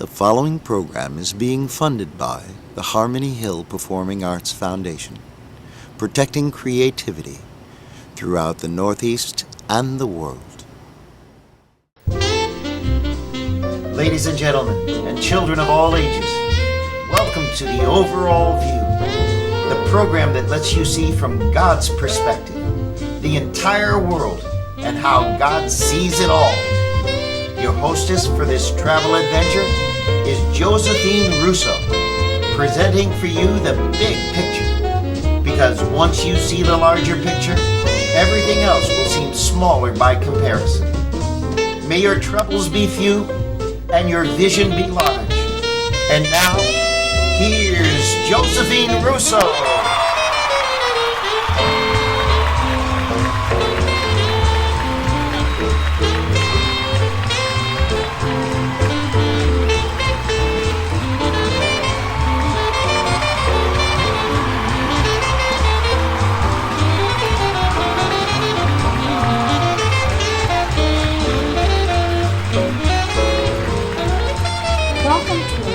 The following program is being funded by the Harmony Hill Performing Arts Foundation, protecting creativity throughout the Northeast and the world. Ladies and gentlemen, and children of all ages, welcome to the Overall View, the program that lets you see from God's perspective the entire world and how God sees it all. Your hostess for this travel adventure is Josephine Russo, presenting for you the big picture. Because once you see the larger picture, everything else will seem smaller by comparison. May your troubles be few and your vision be large. And now, here's Josephine Russo.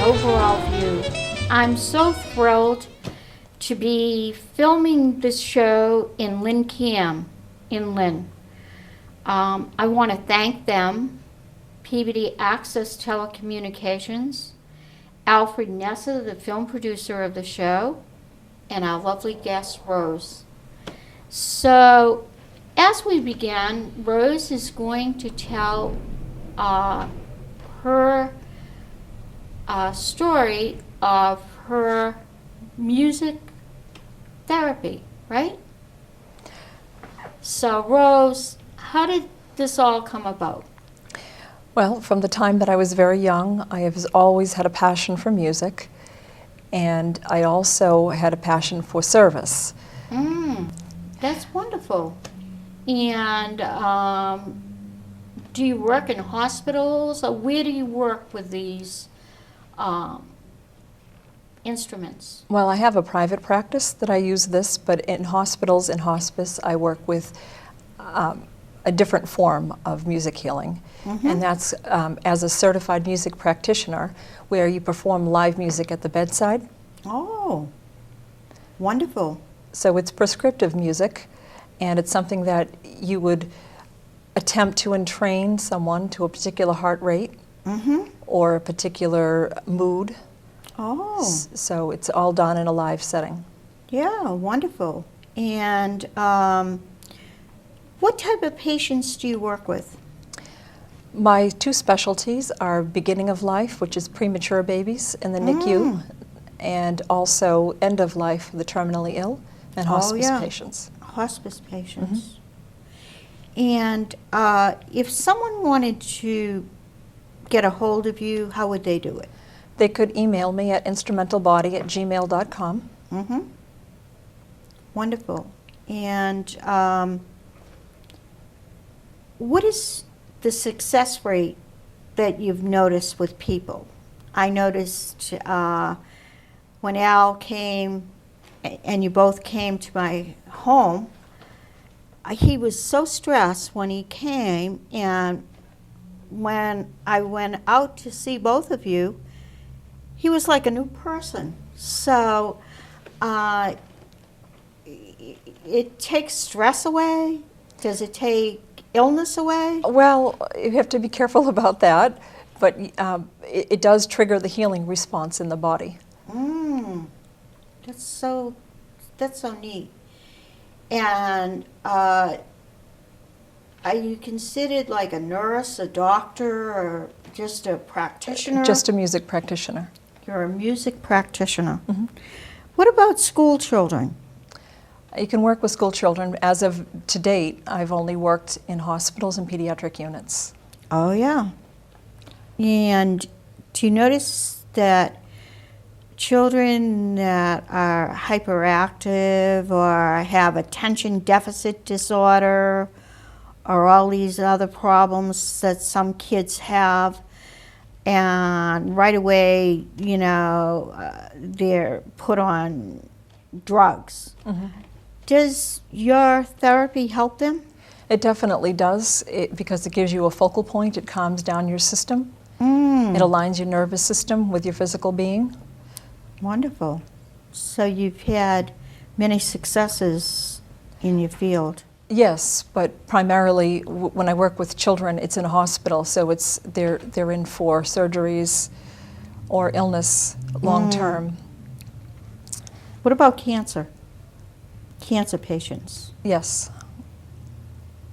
Overall View. I'm so thrilled to be filming this show in Lynn Cam in Lynn. I want to thank them, Peabody Access Telecommunications, Alfred Nesser, the film producer of the show, and our lovely guest, Rose. So, as we begin, Rose is going to tell her story of her music therapy, right? So, Rose, how did this all come about? Well, from the time that I was very young, I have always had a passion for music, and I also had a passion for service. That's wonderful. And do you work in hospitals, or where do you work with these instruments? Well, I have a private practice that I use this, but in hospitals and hospice, I work with a different form of music healing. And that's as a certified music practitioner, where you perform live music at the bedside. Oh, wonderful. So it's prescriptive music, and it's something that you would attempt to entrain someone to a particular heart rate. Or a particular mood. Oh. So it's all done in a live setting. Yeah, wonderful. And what type of patients do you work with? My two specialties are beginning of life, which is premature babies in the NICU, and also end of life, the terminally ill, and hospice patients. Hospice patients. And if someone wanted to get a hold of you, how would they do it? They could email me at instrumentalbody@gmail.com. Wonderful. And what is the success rate that you've noticed with people? I noticed when Al came and you both came to my home, he was so stressed when he came, and when I went out to see both of you, he was like a new person. So it takes stress away? Does it take illness away? Well, you have to be careful about that, but it does trigger the healing response in the body. That's so neat. And are you considered like a nurse, a doctor, or just a practitioner? Just a music practitioner. You're a music practitioner. What about school children? You can work with school children. As of to date, I've only worked in hospitals and pediatric units. Oh, yeah. And do you notice that children that are hyperactive or have attention deficit disorder or all these other problems that some kids have, and right away, they're put on drugs. Does your therapy help them? It definitely does, because it gives you a focal point. It calms down your system. It aligns your nervous system with your physical being. Wonderful. So you've had many successes in your field. Yes, but primarily when I work with children, it's in a hospital, so they're in for surgeries or illness long term. What about cancer? Cancer patients. Yes.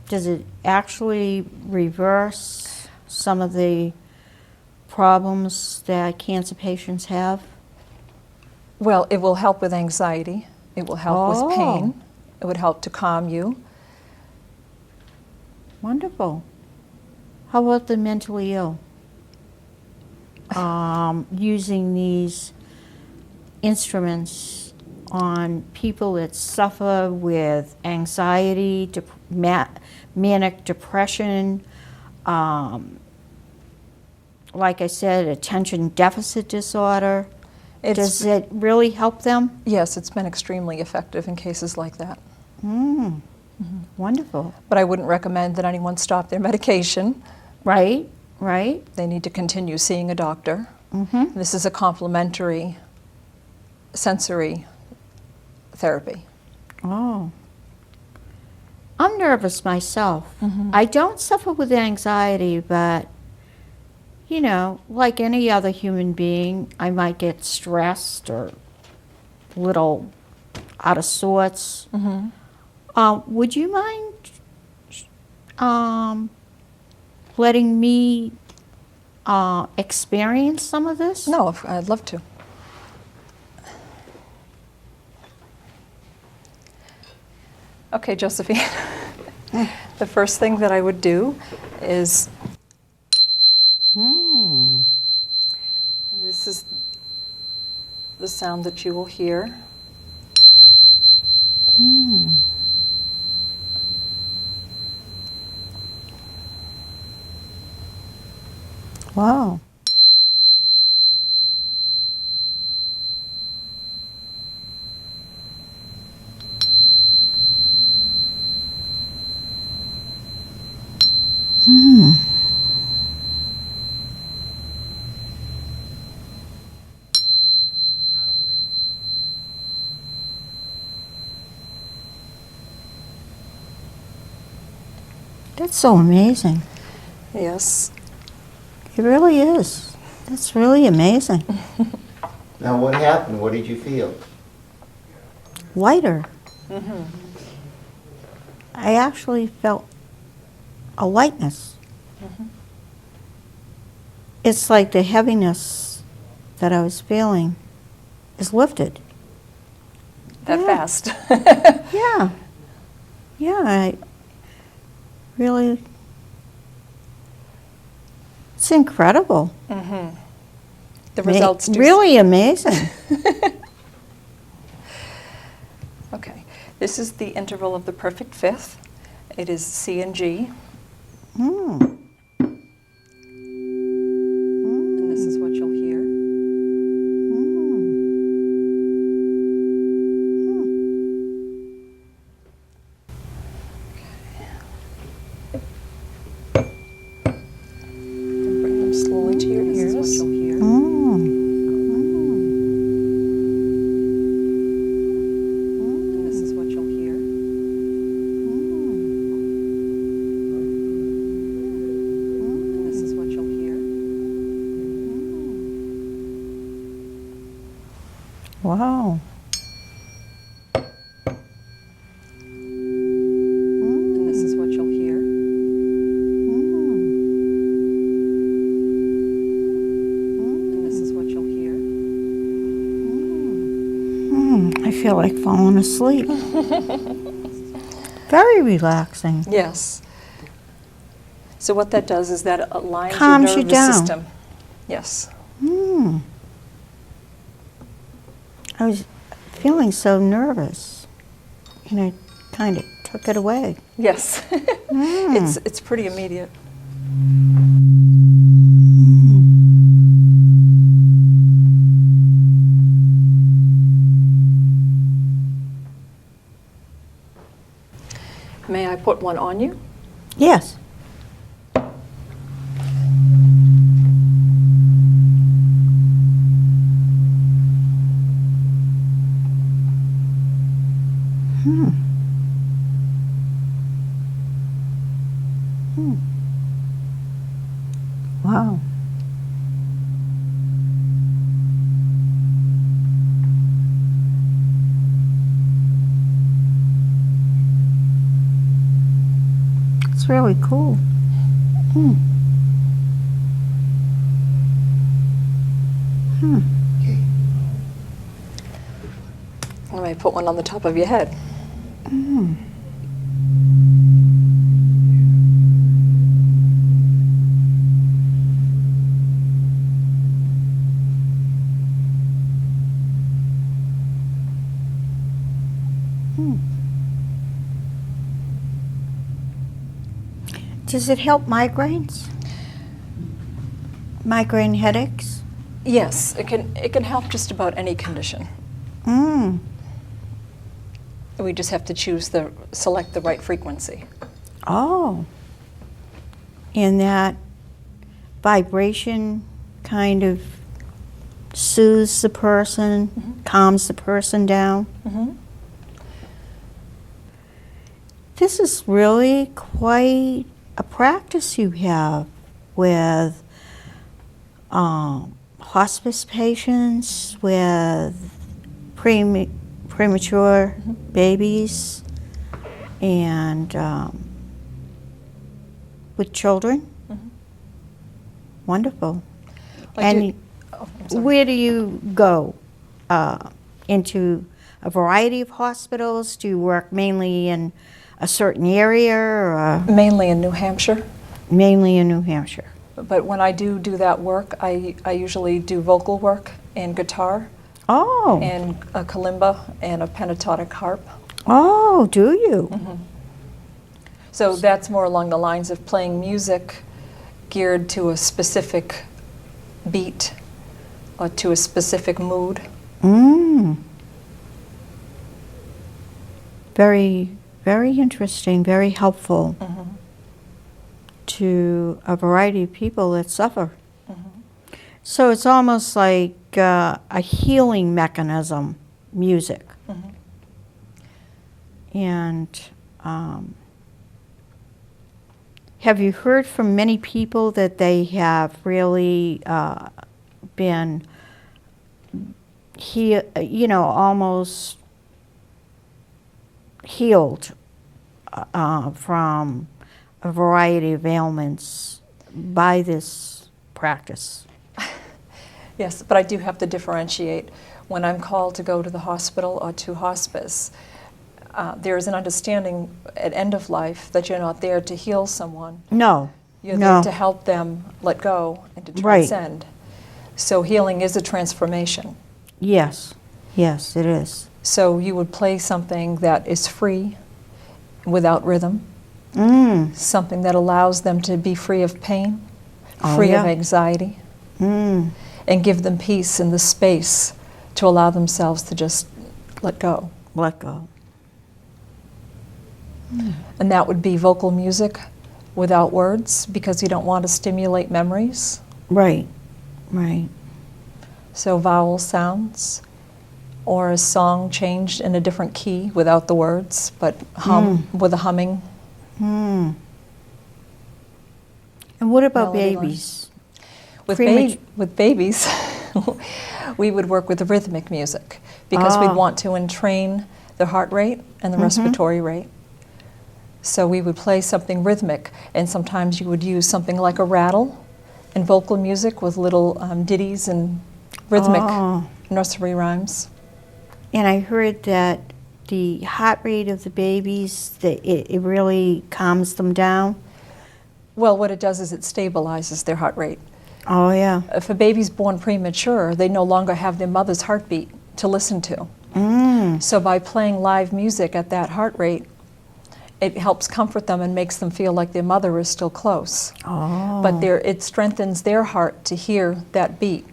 Does it actually reverse some of the problems that cancer patients have? Well, it will help with anxiety. It will help with pain. It would help to calm you. Wonderful. How about the mentally ill? Using these instruments on people that suffer with anxiety, manic depression, like I said, attention deficit disorder. Does it really help them? Yes, it's been extremely effective in cases like that. Wonderful. But I wouldn't recommend that anyone stop their medication. Right, right. They need to continue seeing a doctor. This is a complementary sensory therapy. Oh. I'm nervous myself. I don't suffer with anxiety, but, you know, like any other human being, I might get stressed or a little out of sorts. Would you mind letting me experience some of this? No, I'd love to. Okay, Josephine. The first thing that I would do is, this is the sound that you will hear. Wow. That's so amazing. Yes. It really is. That's really amazing. Now, what happened? What did you feel? Lighter. I actually felt a lightness. It's like the heaviness that I was feeling is lifted. That Yeah. fast. Yeah. Yeah, I really, it's incredible. The results do. Really amazing. Okay. This is the interval of the perfect fifth. It is C and G. Mm. And this is what you'll hear. And bring them slowly to your ears. This is what you'll hear. And this is what you'll hear. And this is what you'll hear. Wow. And this is what you'll hear. And this is what you'll hear. I feel like falling asleep. Very relaxing. Yes. So what that does is that aligns Calms your you nervous down. system. Yes. I was feeling so nervous, and I kind of took it away. Yes. It's pretty immediate. May I put one on you? Yes. Hmm. Hmm. Wow. It's really cool. Hmm. Hmm. Okay. I might put one on the top of your head. Hmm. Hmm. Does it help migraines? Migraine headaches? Yes, it can help just about any condition. Mm. We just have to select the right frequency. Oh. And that vibration kind of soothes the person, calms the person down. Mm-hmm. This is really quite a practice you have with hospice patients, with premature babies, and with children. Mm-hmm. Wonderful. I And do- oh, I'm sorry. where do you go? Into a variety of hospitals? Do you work mainly in a certain area or Mainly in New Hampshire. mainly in New Hampshire? But when I do that work, I usually do vocal work and guitar Oh, and a kalimba and a pentatonic harp. oh, do you? So that's more along the lines of playing music geared to a specific beat or to a specific mood. Mm. Very, very interesting, very helpful to a variety of people that suffer. So it's almost like a healing mechanism, music. And have you heard from many people that they have really been, almost healed from a variety of ailments by this practice? Yes, but I do have to differentiate. When I'm called to go to the hospital or to hospice, there is an understanding at end of life that you're not there to heal someone. No. You're no. there to help them let go and to Right. transcend. So healing is a transformation. Yes, yes, it is. So you would play something that is free, without rhythm, Mm. something that allows them to be free of pain, Oh, free of yeah. anxiety, Mm. and give them peace in the space to allow themselves to just let go. Let go. And that would be vocal music without words, because you don't want to stimulate memories. Right, right. So vowel sounds, or a song changed in a different key without the words, but with a humming. Mm. And what about Melody line. babies? With, Premat- with babies, we would work with the rhythmic music, because we'd want to entrain the heart rate and the respiratory rate. So we would play something rhythmic, and sometimes you would use something like a rattle and vocal music with little ditties and rhythmic Oh. nursery rhymes. And I heard that the heart rate of the babies, that it really calms them down. Well, what it does is it stabilizes their heart rate. Oh, yeah. If a baby's born premature, they no longer have their mother's heartbeat to listen to. Mm. So by playing live music at that heart rate, it helps comfort them and makes them feel like their mother is still close. Oh. But it strengthens their heart to hear that beat.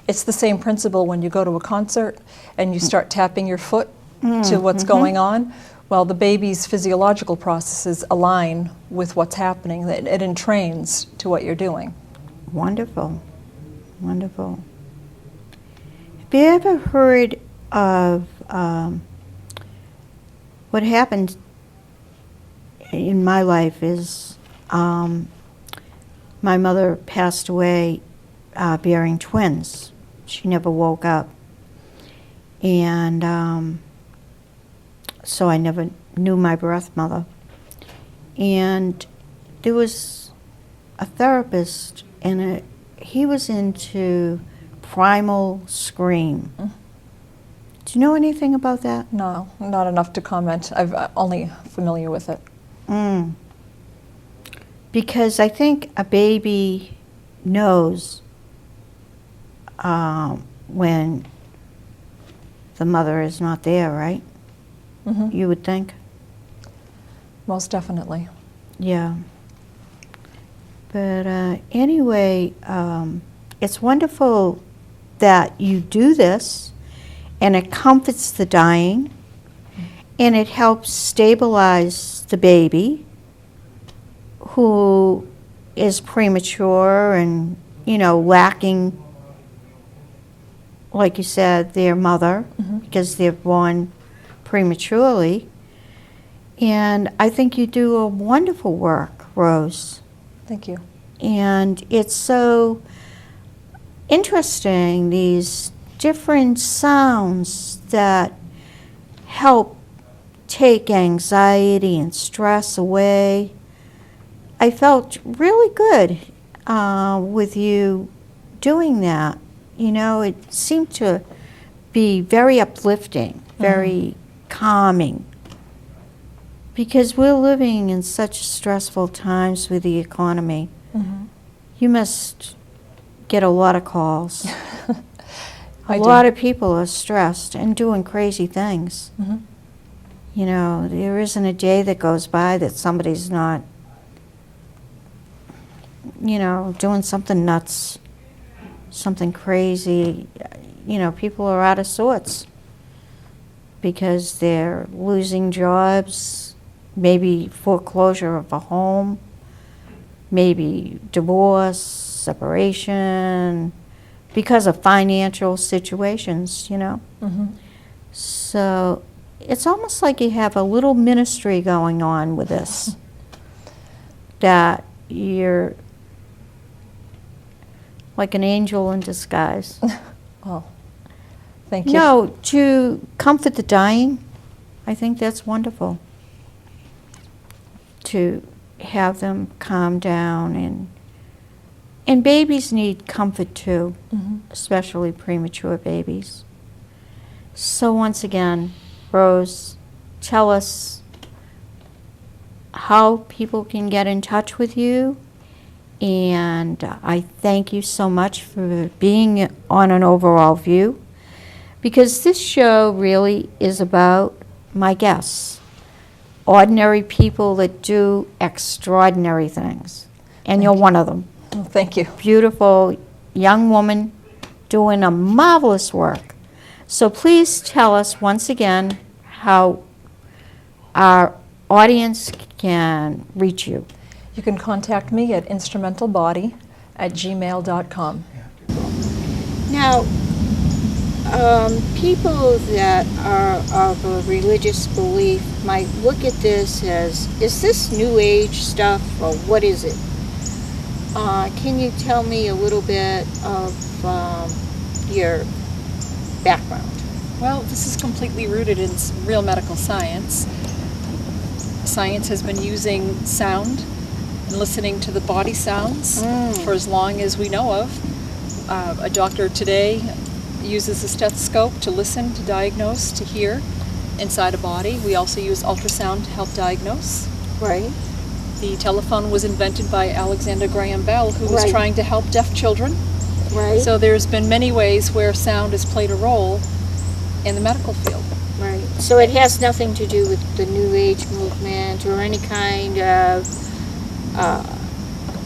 It's the same principle when you go to a concert and you start tapping your foot to what's going on. Well, the baby's physiological processes align with what's happening. It entrains to what you're doing. Wonderful, wonderful. Have you ever heard of what happened in my life is my mother passed away bearing twins. She never woke up. And so I never knew my birth mother. And there was a therapist, and he was into primal scream. Do you know anything about that? No, not enough to comment. I'm only familiar with it. Because I think a baby knows when the mother is not there, right? You would think? Most definitely. Yeah. But anyway, it's wonderful that you do this, and it comforts the dying, and it helps stabilize the baby who is premature and, lacking, like you said, their mother, because they're born prematurely. And I think you do a wonderful work, Rose. Thank you. And it's so interesting, these different sounds that help take anxiety and stress away. I felt really good with you doing that. It seemed to be very uplifting, very calming. Because we're living in such stressful times with the economy. You must get a lot of calls. A lot of people are stressed and doing crazy things. There isn't a day that goes by that somebody's not, doing something nuts, something crazy. People are out of sorts because they're losing jobs, maybe foreclosure of a home, maybe divorce, separation, because of financial situations, So it's almost like you have a little ministry going on with this, that you're like an angel in disguise. Oh, thank you. No, to comfort the dying, I think that's wonderful. To have them calm down, and babies need comfort too, especially premature babies. So once again, Rose, tell us how people can get in touch with you, and I thank you so much for being on An Overall View, because this show really is about my guests. Ordinary people that do extraordinary things. And you're one of them. Oh, thank you. Beautiful young woman doing a marvelous work. So please tell us once again how our audience can reach you. You can contact me at instrumentalbody@gmail.com. Now, people that are of a religious belief might look at this as, is this New Age stuff, or what is it? Can you tell me a little bit of your background? Well, this is completely rooted in real medical science. Science has been using sound and listening to the body sounds for as long as we know of. A doctor today uses a stethoscope to listen, to diagnose, to hear inside a body. We also use ultrasound to help diagnose. Right. The telephone was invented by Alexander Graham Bell, who was Right. trying to help deaf children. Right. So there's been many ways where sound has played a role in the medical field. Right. So it has nothing to do with the New Age movement or any kind of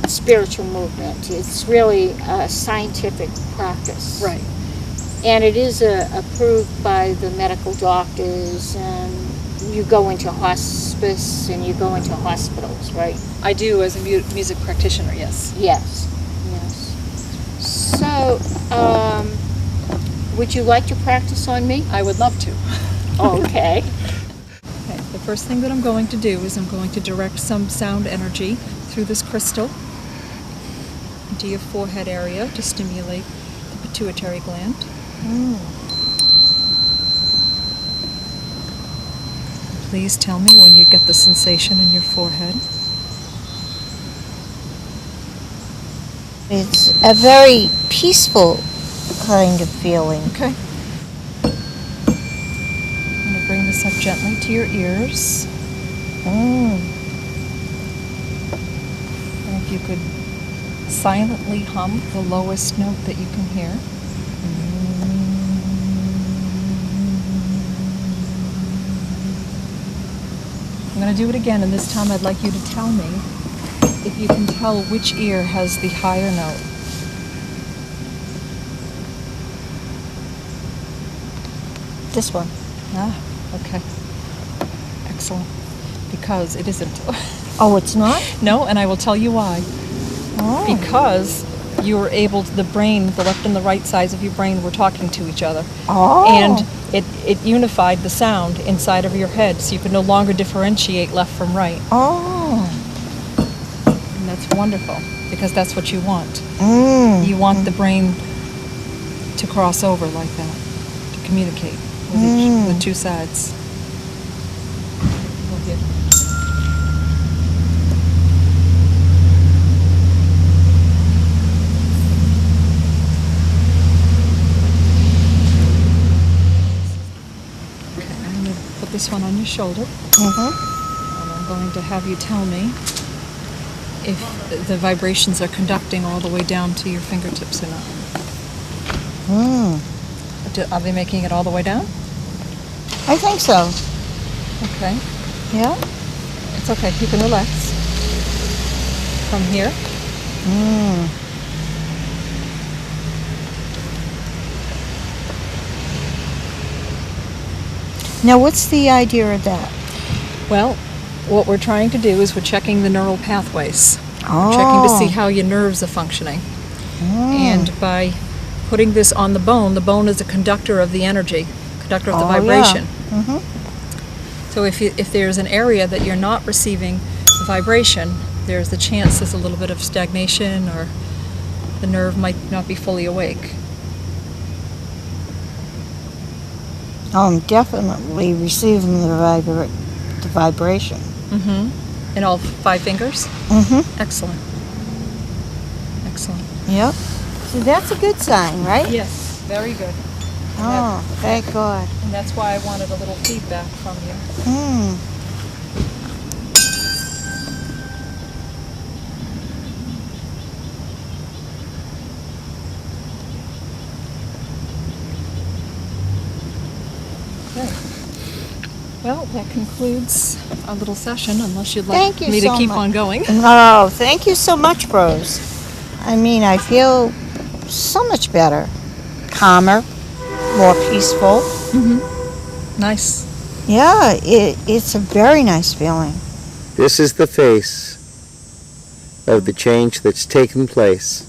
spiritual movement. It's really a scientific practice. Right. And it is approved by the medical doctors, and you go into hospice and you go into hospitals, right? I do as a music practitioner, yes. Yes. Yes. So, would you like to practice on me? I would love to. Okay. Okay. The first thing that I'm going to do is I'm going to direct some sound energy through this crystal into your forehead area to stimulate the pituitary gland. Please tell me when you get the sensation in your forehead. It's a very peaceful kind of feeling. Okay. I'm going to bring this up gently to your ears. And if you could silently hum the lowest note that you can hear. I'm going to do it again, and this time I'd like you to tell me if you can tell which ear has the higher note. This one. Ah, okay. Excellent. Because it isn't. Oh, it's not? No, and I will tell you why. Oh. Because you were able to, the brain, the left and the right sides of your brain were talking to each other. Oh. And it unified the sound inside of your head, so you could no longer differentiate left from right. Oh. And that's wonderful, because that's what you want. You want the brain to cross over like that, to communicate with the two sides. Over here. Okay, I'm going to put this one on your shoulder. And I'm going to have you tell me if the vibrations are conducting all the way down to your fingertips or not. Are they making it all the way down? I think so. Okay. Yeah? It's okay. You can relax. From here. Now, what's the idea of that? Well, what we're trying to do is we're checking the neural pathways. Oh. We're checking to see how your nerves are functioning. And by putting this on the bone is a conductor of the energy, conductor of the vibration. So if there's an area that you're not receiving the vibration, there's the chance there's a little bit of stagnation, or the nerve might not be fully awake. I'm definitely receiving the vibration. In all 5 fingers? Excellent. Excellent. Yep. So that's a good sign, right? Yes, very good. Oh, thank God. And that's why I wanted a little feedback from you. Okay. Well, that concludes our little session, unless you'd like Thank you me so to keep much. on going. Oh, thank you so much, Rose. I mean, I feel so much better. Calmer, more peaceful. Nice. Yeah, it's a very nice feeling. This is the face of the change that's taken place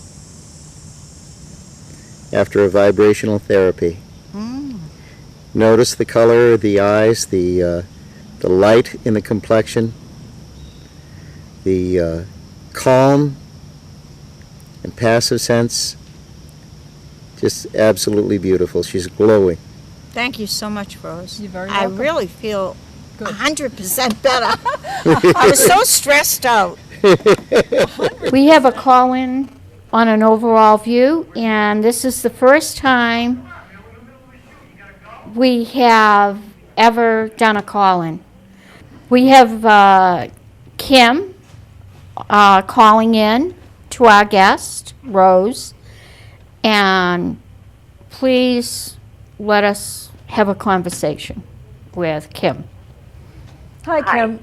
after a vibrational therapy. Notice the color of the eyes, the light in the complexion, the calm and passive sense. Just absolutely beautiful. She's glowing. Thank you so much, Rose. You're very I welcome. really feel 100% better. I was so stressed out. We have a call-in on an overall view, and this is the first time we have ever done a call-in. We have Kim calling in to our guest, Rose, and please let us have a conversation with Kim. Hi, Kim.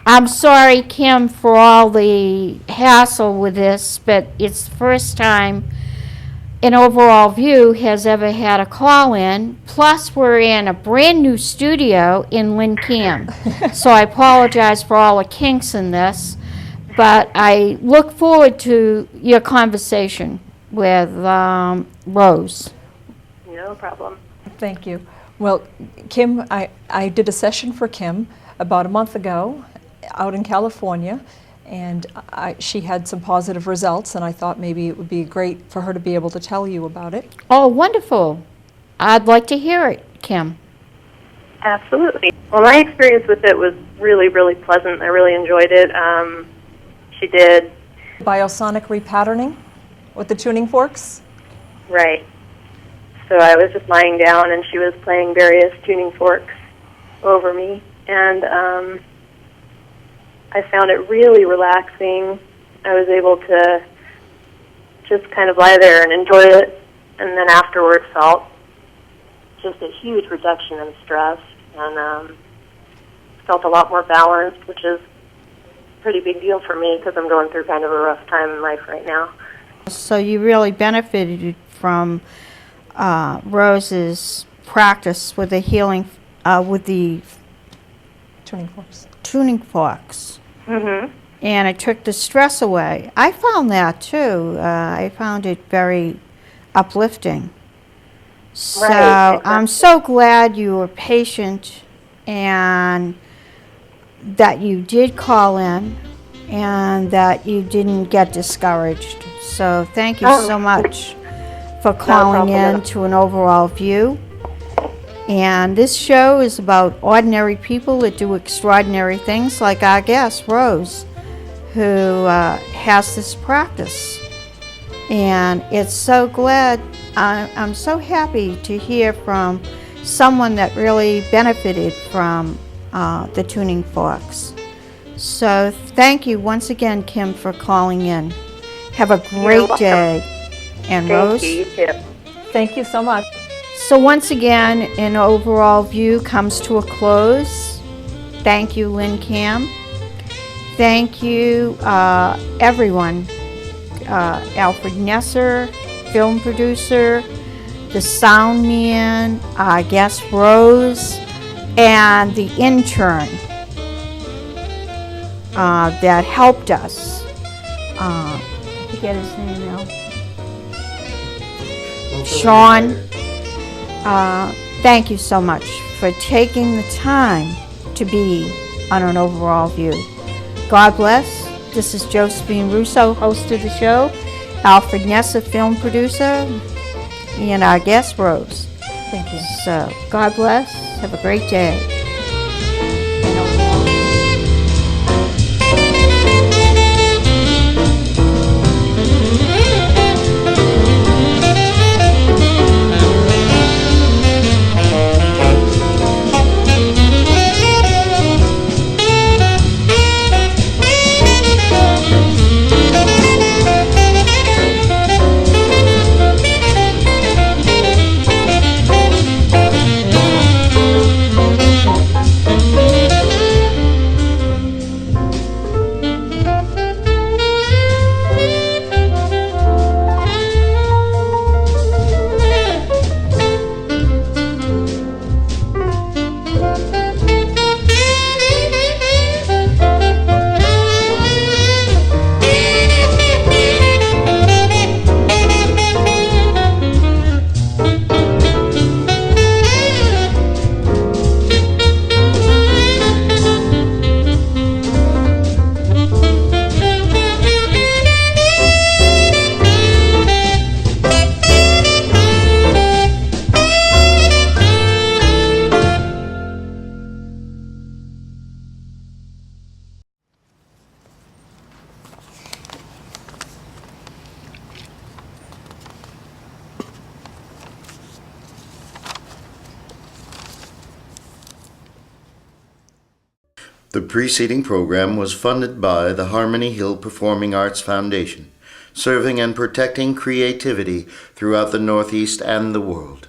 I'm sorry, Kim, for all the hassle with this, but it's the first time an overall view has ever had a call-in. Plus, we're in a brand-new studio in Lynn Cam. So I apologize for all the kinks in this, but I look forward to your conversation with Rose. No problem. Thank you. Well, Kim, I did a session for Kim about a month ago out in California, and she had some positive results, and I thought maybe it would be great for her to be able to tell you about it. Oh, wonderful. I'd like to hear it, Kim. Absolutely. Well, my experience with it was really, really pleasant. I really enjoyed it. She did. Biosonic repatterning with the tuning forks? Right. So I was just lying down, and she was playing various tuning forks over me, and I found it really relaxing. I was able to just kind of lie there and enjoy it, and then afterwards felt just a huge reduction in stress, and felt a lot more balanced, which is a pretty big deal for me because I'm going through kind of a rough time in life right now. So you really benefited from Rose's practice with the healing, with the Tuning forks. tuning forks. Mm-hmm. And it took the stress away. I found that too. I found it very uplifting. So Right, I'm so glad you were patient and that you did call in and that you didn't get discouraged. So thank you so much for calling in to an overall view. And this show is about ordinary people that do extraordinary things, like our guest, Rose, who has this practice. And it's so glad, I'm so happy to hear from someone that really benefited from the tuning forks. So thank you once again, Kim, for calling in. Have a great day. And Rose? Thank you, you too. Thank you so much. So once again, an overall view comes to a close. Thank you, Lynn Cam. Thank you, everyone. Alfred Nesser, film producer, the sound man, our guest Rose, and the intern that helped us. I forget his name now. Sean. Thank you so much for taking the time to be on an overall view. God bless. This is Josephine Russo, host of the show, Alfred Nesser, film producer, and our guest, Rose. Thank you. So, God bless. Have a great day. The preceding program was funded by the Harmony Hill Performing Arts Foundation, serving and protecting creativity throughout the Northeast and the world.